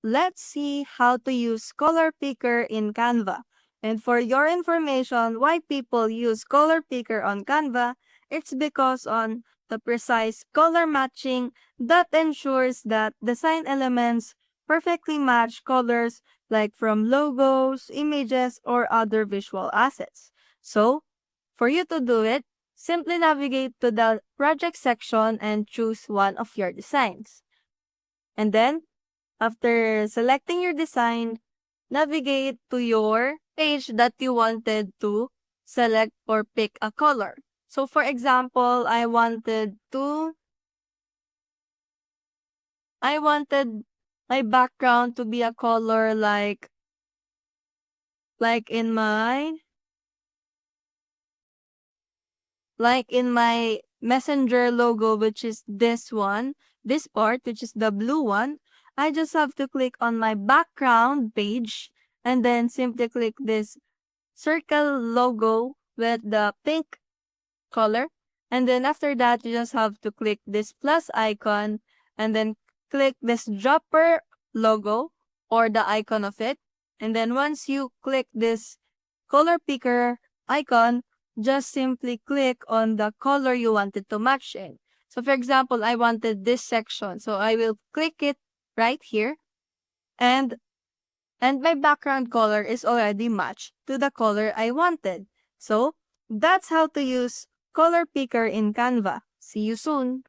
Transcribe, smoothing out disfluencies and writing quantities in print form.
let's see how to use color picker in Canva. And for your information, why people use color picker on Canva, it's because on the precise color matching that ensures that design elements perfectly match colors like from logos, images, or other visual assets. So, for you to do it, simply navigate to the project section and choose one of your designs. And then, after selecting your design, navigate to your page that you wanted to select or pick a color. So for example, I wanted my background to be a color like in my like in my messenger logo, which is this one, this part, which is the blue one. I just have to click on my background page and then simply click this circle logo with the pink color. And then after that, you just have to click this plus icon and then click this dropper logo or the icon of it. And then once you click this color picker icon, just simply click on the color you wanted to match in. So for example, I wanted this section. So I will click it right here and my background color is already matched to the color I wanted. So, that's how to use Color Picker in Canva. See you soon!